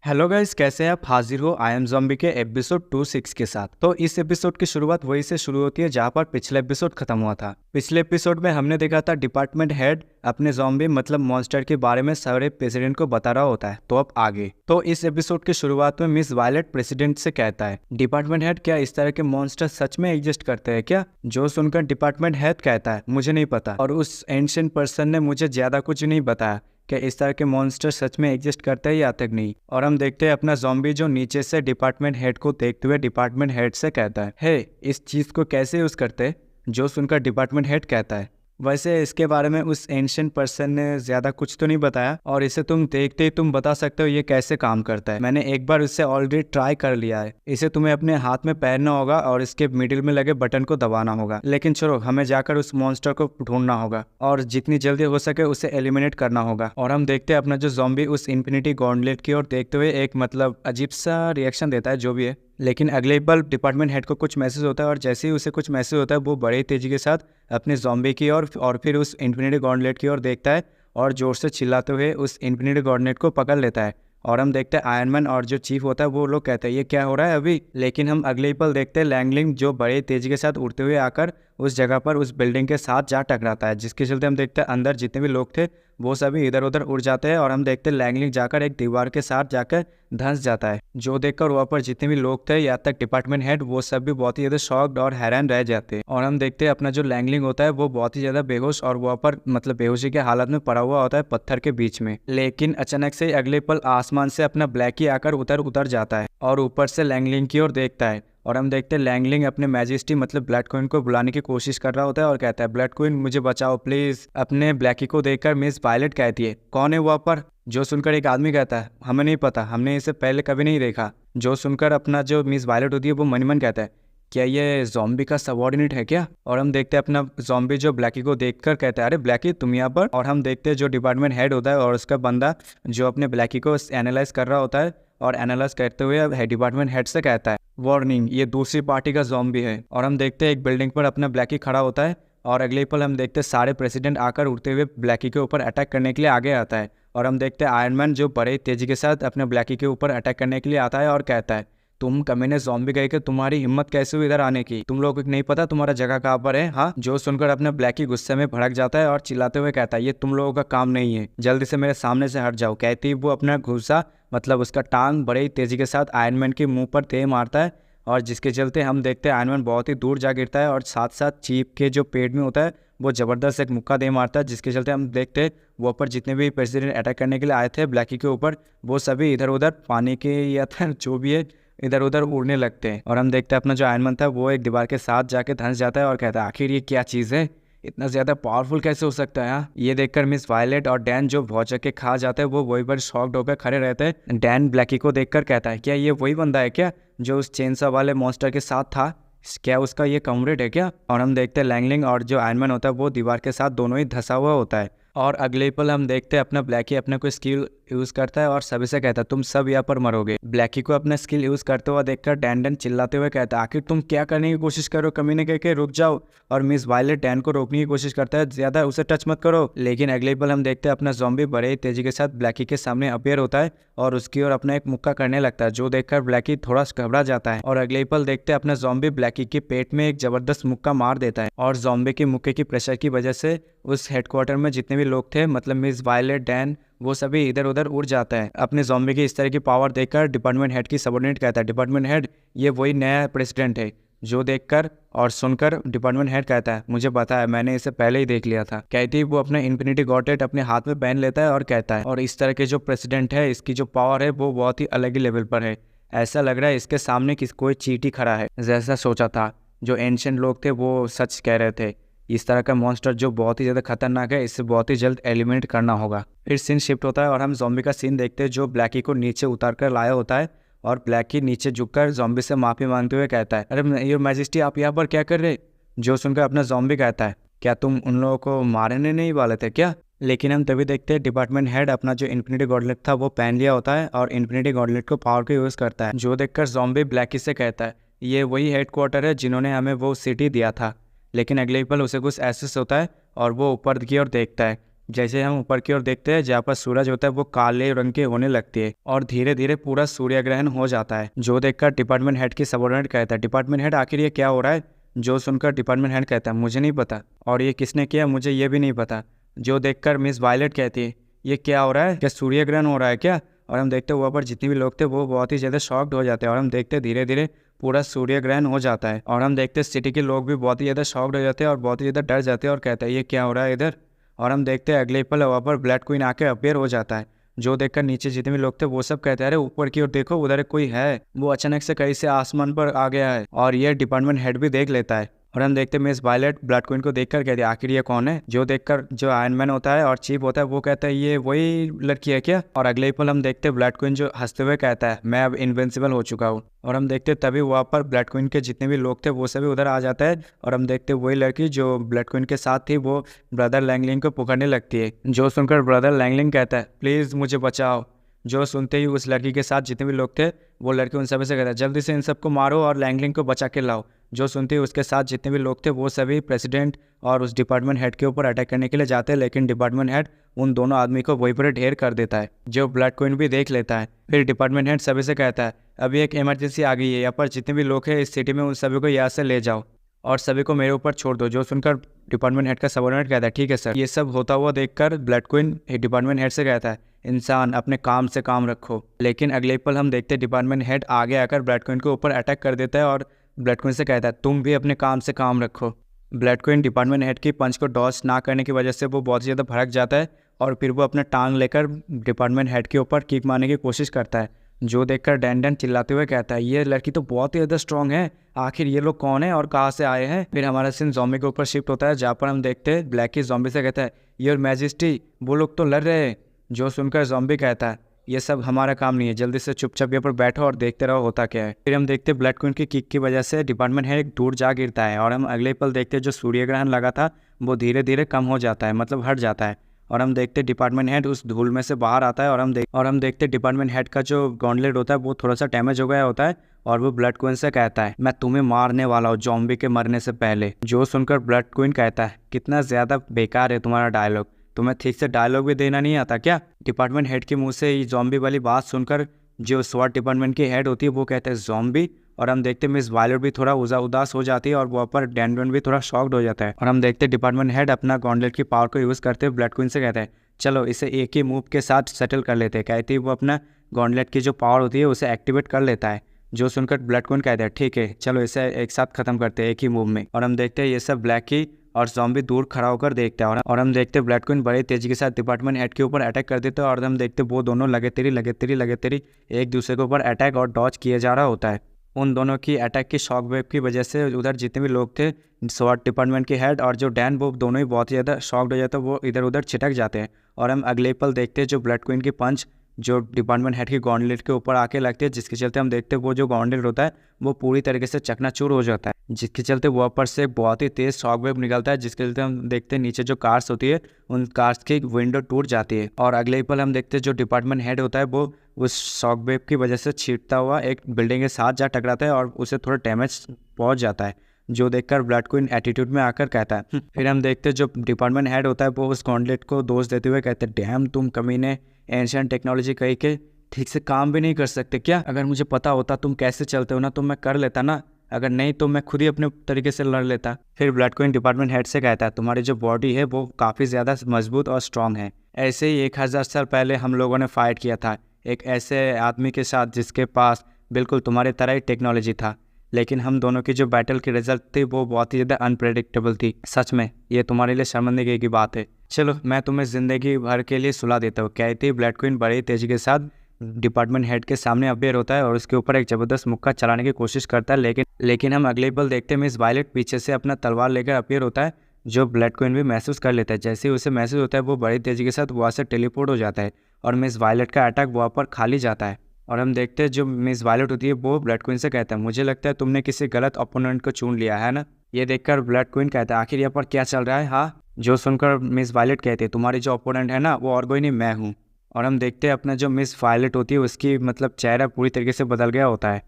Hello guys, कैसे हैं आप? हाजिर हो आई एम ज़ॉम्बी के एपिसोड 26 के साथ। तो इस एपिसोड की शुरुआत वहीं से शुरू होती है जहां पर पिछले एपिसोड खत्म हुआ था। पिछले एपिसोड में हमने देखा था डिपार्टमेंट हेड अपने ज़ॉम्बी मतलब मॉन्स्टर के बारे में सारे प्रेसिडेंट को बता रहा होता है। तो अब आगे तो इस एपिसोड की शुरुआत में मिस वायलेट प्रेसिडेंट से कहता है, डिपार्टमेंट हेड क्या इस तरह के मॉन्स्टर सच में एग्जिस्ट करते हैं क्या? जो सुनकर डिपार्टमेंट हेड कहता है, मुझे नहीं पता। और उस एंशिएंट पर्सन ने मुझे ज्यादा कुछ नहीं बताया कि इस तरह के मॉन्स्टर सच में एग्जिस्ट करते हैं या तक नहीं। और हम देखते हैं अपना ज़ॉम्बी जो नीचे से डिपार्टमेंट हेड को देखते हुए डिपार्टमेंट हेड से कहता है, हे इस चीज़ को कैसे यूज़ करते हैं? जो सुनकर डिपार्टमेंट हेड कहता है, वैसे इसके बारे में उस एंशिएंट पर्सन ने ज़्यादा कुछ तो नहीं बताया और इसे तुम देखते ही तुम बता सकते हो ये कैसे काम करता है। मैंने एक बार इससे ऑलरेडी ट्राई कर लिया है। इसे तुम्हें अपने हाथ में पहनना होगा और इसके मिडिल में लगे बटन को दबाना होगा। लेकिन चलो, हमें जाकर उस मॉन्स्टर को ढूंढना होगा और जितनी जल्दी हो सके उसे एलिमिनेट करना होगा। और हम देखते हैं अपना जो ज़ॉम्बी उस इन्फिनिटी गॉन्टलेट की ओर देखते हुए एक मतलब अजीब सा रिएक्शन देता है, जो भी है। लेकिन अगले पल डिपार्टमेंट हेड को कुछ मैसेज होता है और जैसे ही उसे कुछ मैसेज होता है वो बड़े तेजी के साथ अपने ज़ॉम्बी की ओर और फिर उस इन्फिनिटी गॉन्टलेट की ओर देखता है और जोर से चिल्लाते हुए उस इन्फिनिटी गॉन्टलेट को पकड़ लेता है। और हम देखते हैं आयरन मैन और जो चीफ होता है वो लोग कहते हैं ये क्या हो रहा है अभी। लेकिन हम अगले ही पल देखते हैं लैंगलिंग जो बड़े तेजी के साथ उड़ते हुए आकर उस जगह पर उस बिल्डिंग के साथ जा टकराता है, जिसके चलते हम देखते हैं अंदर जितने भी लोग थे वो सभी इधर उधर उड़ जाते हैं। और हम देखते हैं लैंगलिंग जाकर एक दीवार के साथ जाकर धंस जाता है, जो देखकर वहाँ पर जितने भी लोग थे यहाँ तक डिपार्टमेंट हेड वो सब भी बहुत ही ज़्यादा शॉक्ड और हैरान रह जाते हैं। और हम देखते हैं अपना जो लैंगलिंग होता है वो बहुत ही ज़्यादा बेहोश और वहाँ पर मतलब बेहोशी के हालत में पड़ा हुआ होता है पत्थर के बीच में। लेकिन अचानक से अगले पल आसमान से अपना ब्लैकी आकर उतर जाता है और ऊपर से लैंगलिंग की ओर देखता है। और हम देखते हैं लैंगलिंग अपने मैजेस्टी मतलब ब्लड क्वीन को बुलाने की कोशिश कर रहा होता है और कहता है, ब्लड क्वीन मुझे बचाओ प्लीज। अपने ब्लैकी को देखकर मिस वायलेट कहती है, कौन है वहाँ पर? जो सुनकर एक आदमी कहता है, हमें नहीं पता, हमने इसे पहले कभी नहीं देखा। जो सुनकर अपना जो मिस वायलेट होती है वो मन मन कहता है, क्या ये ज़ॉम्बी का सबऑर्डिनेट है क्या? और हम देखते हैं अपना ज़ॉम्बी जो ब्लैकी को देखकर कहता है, अरे ब्लैकी तुम यहाँ पर? और हम देखते हैं जो डिपार्टमेंट हेड होता है और उसका बंदा जो अपने ब्लैकी को एनालाइज कर रहा होता है और एनालाइज करते हुए डिपार्टमेंट हेड से कहता है, वार्निंग ये दूसरी पार्टी का ज़ॉम्बी है। और हम देखते हैं एक बिल्डिंग पर अपना ब्लैकी खड़ा होता है और अगले पल हम देखते हैं सारे प्रेसिडेंट आकर उड़ते हुए ब्लैकी के ऊपर अटैक करने के लिए आगे आता है। और हम देखते हैं आयरन मैन जो बड़े तेजी के साथ अपने ब्लैकी के ऊपर अटैक करने के लिए आता है और कहता है, तुम कमीने ज़ॉम्बी गए कि तुम्हारी हिम्मत कैसे हुई इधर आने की? तुम लोगों को नहीं पता तुम्हारा जगह कहाँ पर है? हाँ। जो सुनकर अपने ब्लैकी गुस्से में भड़क जाता है और चिल्लाते हुए कहता है, ये तुम लोगों का काम नहीं है, जल्दी से मेरे सामने से हट जाओ। कहती ही वो अपना घुसा मतलब उसका टांग बड़े तेजी के साथ आयरन मैन के मुंह पर दे मारता है और जिसके चलते हम देखते हैं आयरन मैन बहुत ही दूर जा गिरता है और साथ साथ चीफ के जो पेट में होता है वो ज़बरदस्त एक मुक्का दे मारता है, जिसके चलते हम देखते हैं वो पर जितने भी प्रेसिडेंट अटैक करने के लिए आए थे ब्लैकी के ऊपर वो सभी इधर उधर पानी के या जो भी है इधर उधर उड़ने लगते हैं। और हम देखते हैं अपना जो आयरन मैन था वो एक दीवार के साथ जाके धंस जाता है और कहता है, आखिर ये क्या चीज़ है, इतना ज़्यादा पावरफुल कैसे हो सकता है? हाँ। ये देखकर मिस वायलेट और डैन जो भौचक के खा जाते हैं वो वही पर शॉक्ड होकर खड़े रहते हैं। डैन ब्लैकी को देखकर कहता है, क्या ये वही बंदा है क्या जो उस चेनसा वाले मॉन्स्टर के साथ था? क्या उसका ये कमरेड है क्या? और हम देखते हैं लैंगलिंग और जो आयरन मैन होता है वो दीवार के साथ दोनों ही धंसा हुआ होता है। और अगले पल हम देखते हैं अपना ब्लैकी अपने कोई स्किल यूज़ करता है और सभी से कहता है, तुम सब यहाँ पर मरोगे। ब्लैकी को अपना स्किल यूज़ करते हुआ देखकर डैन चिल्लाते हुए कहता है, आखिर तुम क्या करने की कोशिश करो कमीने करके, रुक जाओ। और मिस वायलेट डैन को रोकने की कोशिश करता है, ज़्यादा उसे टच मत करो। लेकिन अगले पल हम देखते हैं अपना ज़ॉम्बी बड़े तेजी के साथ ब्लैकी के सामने अपीयर होता है और उसकी ओर अपना एक मुक्का करने लगता है, जो देखकर ब्लैकी थोड़ा घबरा जाता है। और अगले पल देखते हैं अपना ज़ॉम्बी ब्लैकी के पेट में एक जबरदस्त मुक्का मार देता है और ज़ॉम्बी के मुक्के की प्रेशर की वजह से उस हेडक्वार्टर में जितने भी लोग थे मतलब मिस वायलेट डैन वो सभी इधर उधर उड़ जाता है। अपने ज़ॉम्बी की इस तरह की पावर देखकर डिपार्टमेंट हेड की सबऑर्डिनेट कहता है, डिपार्टमेंट हेड ये वही नया प्रेसिडेंट है। जो देखकर और सुनकर डिपार्टमेंट हेड कहता है, मुझे पता है, मैंने इसे पहले ही देख लिया था। कहती ही वो अपना इन्फिनिटी गॉन्टलेट अपने हाथ में पहन लेता है और कहता है, और इस तरह के जो प्रेसिडेंट है इसकी जो पावर है वो बहुत ही अलग ही लेवल पर है। ऐसा लग रहा है इसके सामने कोई चींटी खड़ा है। जैसा सोचा था, जो एंशिएंट लोग थे वो सच कह रहे थे। इस तरह का मॉन्स्टर जो बहुत ही ज़्यादा खतरनाक है, इससे बहुत ही जल्द एलिमिनेट करना होगा। फिर सीन शिफ्ट होता है और हम ज़ॉम्बी का सीन देखते हैं जो ब्लैकी को नीचे उतार कर लाया होता है और ब्लैकी नीचे झुककर ज़ॉम्बी से माफ़ी मांगते हुए कहता है, अरे योर मैजेस्टी आप यहाँ पर क्या कर रहे? जो सुनकर अपना ज़ॉम्बी कहता है, क्या तुम उन लोगों को मारने नहीं वाले थे क्या? लेकिन हम तभी देखते हैं डिपार्टमेंट हेड अपना जो इन्फिनिटी गॉन्टलेट था वो पहन लिया होता है और इन्फिनिटी गॉन्टलेट को पावर को यूज़ करता है। जो देखकर ज़ॉम्बी ब्लैकी से कहता है, ये वही हेडक्वार्टर है जिन्होंने हमें वो सिटी दिया था। लेकिन अगले पल उसे कुछ एहसास होता है और वो ऊपर की ओर देखता है जैसे हम ऊपर की ओर देखते हैं जहाँ पर सूरज होता है वो काले रंग के होने लगती है और धीरे धीरे पूरा सूर्य ग्रहण हो जाता है। जो देखकर डिपार्टमेंट हेड की सबऑर्डिनेट कहता है, डिपार्टमेंट हेड आखिर ये क्या हो रहा है? जो सुनकर डिपार्टमेंट हेड कहता है, मुझे नहीं पता, और ये किसने किया मुझे ये भी नहीं पता। जो देखकर मिस वायलेट कहती है, ये क्या हो रहा है, क्या सूर्य ग्रहण हो रहा है क्या? और हम देखते वहाँ पर जितने भी लोग थे वो बहुत ही ज़्यादा शॉक्ड हो जाते हैं और हम देखते धीरे धीरे पूरा सूर्य ग्रहण हो जाता है। और हम देखते सिटी के लोग भी बहुत ही ज़्यादा शॉक्ड हो जाते हैं और बहुत ही ज़्यादा डर जाते हैं और कहते हैं ये क्या हो रहा है इधर। और हम देखते हैं अगले पल वहाँ पर ब्लैक क्वीन आके अपीयर हो जाता है। जो देखकर नीचे जितने भी लोग थे वो सब कहते हैं अरे ऊपर की ओर देखो उधर कोई है। वो अचानक से कहीं से आसमान पर आ गया है और ये डिपार्टमेंट हेड भी देख लेता है। और हम देखते मिस वायलेट ब्लड क्वीन को देखकर कहती है आखिर ये कौन है। जो देखकर जो आयरन मैन होता है और चीफ होता है वो कहता है ये वही लड़की है क्या। और अगले ही पल हम देखते ब्लड क्वीन जो हंसते हुए कहता है मैं अब इनविंसिबल हो चुका हूँ। और हम देखते तभी वहाँ पर ब्लड क्वीन के जितने भी लोग थे वो सभी उधर आ जाता है। और हम देखते वही लड़की जो ब्लड क्वीन के साथ थी वो ब्रदर लैंगलिंग को पुकारने लगती है। जो सुनकर ब्रदर लैंगलिंग कहता है प्लीज़ मुझे बचाओ। जो सुनते ही उस लड़की के साथ जितने भी लोग थे वो लड़की उन सभी से कहता है जल्दी से इन सबको मारो और लैंगलिंग को बचा के लाओ। जो सुनते ही उसके साथ जितने भी लोग थे वो सभी प्रेसिडेंट और उस डिपार्टमेंट हेड के ऊपर अटैक करने के लिए जाते हैं, लेकिन डिपार्टमेंट हेड उन दोनों आदमी को वहीं पर ढेर कर देता है। जो ब्लड क्वीन भी देख लेता है। फिर डिपार्टमेंट हेड सभी से कहता है अभी एक इमरजेंसी आ गई है, यहाँ पर जितने भी लोग हैं इस सिटी में उन सभी को यहाँ से ले जाओ और सभी को मेरे ऊपर छोड़ दो। जो सुनकर डिपार्टमेंट हेड का सबऑर्डिनेट कहता है ठीक है सर। ये सब होता हुआ देखकर ब्लड क्वीन डिपार्टमेंट हेड से कहता है इंसान अपने काम से काम रखो। लेकिन अगले पल हम देखते डिपार्टमेंट हेड आगे आकर ब्लड क्वीन के ऊपर अटैक कर देता है और ब्लड क्वीन से कहता है तुम भी अपने काम से काम रखो। ब्लड क्वीन डिपार्टमेंट हेड की पंच को डॉज ना करने की वजह से वो बहुत ज़्यादा भड़क जाता है और फिर वो अपना टांग लेकर डिपार्टमेंट हेड के ऊपर किक मारने की कोशिश करता है। जो देखकर डैन चिल्लाते हुए कहता है ये लड़की तो बहुत ही ज़्यादा स्ट्रॉन्ग है, आखिर ये लोग कौन है और कहाँ से आए हैं। फिर हमारा सीन ज़ॉम्बी के ऊपर शिफ्ट होता है जहाँ पर हम देखते हैं ब्लैक की ज़ॉम्बी से कहता है योर मैजेस्टी वो लोग तो लड़ रहे हैं। जो सुनकर ज़ॉम्बी कहता है ये सब हमारा काम नहीं है, जल्दी से चुपचाप यहाँ पर बैठो और देखते रहो होता क्या है। फिर हम देखते ब्लड क्वीन की किक की वजह से डिपार्टमेंट हेड दूर जा गिरता है और हम अगले पल देखते जो सूर्य ग्रहण लगा था वो धीरे धीरे कम हो जाता है, मतलब हट जाता है। और हम देखते डिपार्टमेंट हेड उस धूल में से बाहर आता है और हम देखते डिपार्टमेंट हेड का जो गॉन्टलेट होता है वो थोड़ा सा डैमेज हो गया होता है और वो ब्लड क्वीन से कहता है मैं तुम्हें मारने वाला हूँ ज़ॉम्बी के मरने से पहले। जो सुनकर ब्लड क्वीन कहता है कितना ज़्यादा बेकार है तुम्हारा डायलॉग, तुम्हें ठीक से डायलॉग भी देना नहीं आता क्या। डिपार्टमेंट हेड के मुंह से ये ज़ॉम्बी वाली बात सुनकर जो स्वाट डिपार्टमेंट की हेड होती है वो कहते हैं ज़ॉम्बी। और हम देखते मिस वायलेट भी थोड़ा उदास हो जाती है और वहाँ पर डैन भी थोड़ा शॉक्ड हो जाता है। और हम देखते डिपार्टमेंट हेड अपना गॉन्टलेट की पावर को यूज़ करते हुए ब्लड क्वीन से कहते हैं चलो इसे एक ही मूव के साथ सेटल कर लेते हैं। कहती है वो अपना गॉन्टलेट की जो पावर होती है उसे एक्टिवेट कर लेता है। जो सुनकर ब्लड क्वीन कहते हैं ठीक है चलो इसे एक साथ खत्म करते हैं एक ही मूव में। और हम देखते हैं ये सब ब्लैक की और ज़ॉम्बी दूर खड़ा होकर देखते हैं और हम देखते ब्लड क्वीन बड़ी तेजी के साथ डिपार्टमेंट हेड के ऊपर अटैक कर देते हैं और हम देखते वो दोनों लगातार एक दूसरे के ऊपर अटैक और डॉज किए जा रहा होता है। उन दोनों की अटैक की शॉक वेव की वजह से उधर जितने भी लोग थे स्वाट डिपार्टमेंट के हेड और जो डैन वो दोनों ही बहुत ही ज़्यादा शॉक्ड हो जाते हैं, वो इधर उधर छिटक जाते हैं। और हम अगले पल देखते हैं जो ब्लड क्वीन की पंच जो डिपार्टमेंट हेड की गॉन्टलेट के ऊपर आके लगती है, जिसके चलते हम देखते हैं वो जो गॉन्टलेट होता है वो पूरी तरीके से चकनाचूर हो जाता है, जिसके चलते वहाँ पर से बहुत ही तेज़ शॉक वेव निकलता है, जिसके चलते हम देखते हैं नीचे जो कार्स होती है उन कार्स की विंडो टूट जाती है। और अगले ही पल हम देखते हैं जो डिपार्टमेंट हेड होता है वो उस शॉक वेव की वजह से छीटता हुआ एक बिल्डिंग के साथ जा टकराता है और उसे थोड़ा डैमेज पहुँच जाता है। जो देखकर ब्लड क्वीन एटीट्यूड में आकर कहता है फिर हम देखते हैं जो डिपार्टमेंट हेड होता है वो उस गॉन्टलेट को दोष देते हुए कहते हैं डैम तुम कमीने एंशिएंट टेक्नोलॉजी कही के ठीक से काम भी नहीं कर सकते क्या। अगर मुझे पता होता तुम कैसे चलते हो ना तो मैं कर लेता ना, अगर नहीं तो मैं खुद ही अपने तरीके से लड़ लेता। फिर ब्लड क्वीन डिपार्टमेंट हेड से कहता है तुम्हारी जो बॉडी है वो काफ़ी ज़्यादा मजबूत और स्ट्रांग है, ऐसे ही 1000 साल पहले हम लोगों ने फाइट किया था एक ऐसे आदमी के साथ जिसके पास बिल्कुल तुम्हारी तरह ही टेक्नोलॉजी था, लेकिन हम दोनों की जो बैटल की रिजल्ट थी वो बहुत ही ज़्यादा अनप्रेडिक्टेबल थी। सच में ये तुम्हारे लिए शर्मिंदगी की बात है, चलो मैं तुम्हें ज़िंदगी भर के लिए सुला देता हूँ। कहती ब्लड क्वीन बड़ी तेज़ी के साथ डिपार्टमेंट हेड के सामने अपीयर होता है और उसके ऊपर एक ज़बरदस्त मुक्का चलाने की कोशिश करता है, लेकिन हम अगले पल देखते हैं मिस वायलेट पीछे से अपना तलवार लेकर अपीयर होता है, जो ब्लड क्वीन भी महसूस कर लेता है। जैसे ही उसे महसूस होता है वो बड़ी तेज़ी के साथ वहाँ से टेलीपोर्ट हो जाता है और मिस वायलेट का अटैक वहाँ पर खाली जाता है। और हम देखते हैं जो मिस वायलेट होती है वो ब्लड क्वीन से कहता है मुझे लगता है तुमने किसी गलत ओपोनेंट को चुन लिया है ना। ये देखकर ब्लड क्वीन कहता है आखिर यहाँ पर क्या चल रहा है। हाँ, जो सुनकर मिस वायलेट कहती है तुम्हारी जो ओपोनेंट है ना वो और कोई नहीं मैं हूँ। और हम देखते हैं अपना जो मिस वायलेट होती है उसकी मतलब चेहरा पूरी तरीके से बदल गया होता है।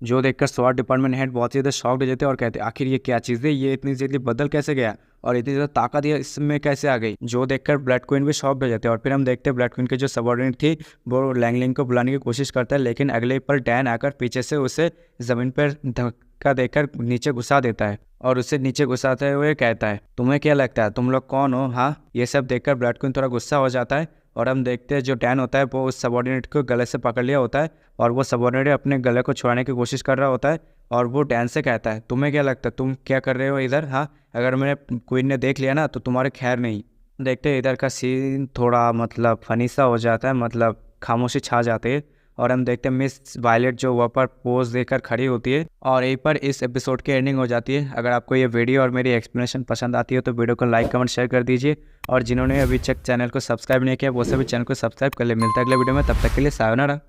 जो देखकर स्वाट डिपार्टमेंट हेड बहुत ही ज़्यादा शॉक्ड हो जाते हैं और कहते हैं आखिर ये क्या चीज़ है, ये इतनी जल्दी बदल कैसे गया और इतनी ज़्यादा ताकत ये इसमें कैसे आ गई। जो देखकर ब्लड क्वीन भी शॉक्ड हो जाते हैं। और फिर हम देखते हैं ब्लड क्वीन के जो सबऑर्डिनेट थी वो लैंगलिंग को बुलाने की कोशिश करता है, लेकिन अगले पर डैन आकर पीछे से उसे ज़मीन पर धक्का देकर नीचे घुसा देता है और उसे नीचे घुसाते हुए कहता है तुम्हें क्या लगता है तुम लोग कौन हो। हाँ, ये सब देखकर ब्लड क्वीन थोड़ा गुस्सा हो जाता है और हम देखते हैं जो डैन होता है वो उस सबऑर्डिनेट को गले से पकड़ लिया होता है और वो सबऑर्डिनेट अपने गले को छुड़ाने की कोशिश कर रहा होता है और वो डैन से कहता है तुम्हें क्या लगता है तुम क्या कर रहे हो इधर। हाँ, अगर मैंने क्वीन ने देख लिया ना तो तुम्हारे खैर नहीं। देखते हैं इधर का सीन थोड़ा मतलब फनी सा हो जाता है, मतलब खामोशी छा जाती है और हम देखते हैं मिस वायलेट जो वहाँ पर पोज देकर खड़ी होती है और यहीं पर इस एपिसोड की एंडिंग हो जाती है। अगर आपको ये वीडियो और मेरी एक्सप्लेनेशन पसंद आती है तो वीडियो को लाइक कमेंट शेयर कर दीजिए और जिन्होंने अभी तक चैनल को सब्सक्राइब नहीं किया वो सभी चैनल को सब्सक्राइब कर ले। मिलता है अगले वीडियो में, तब तक के लिए सायोनारा।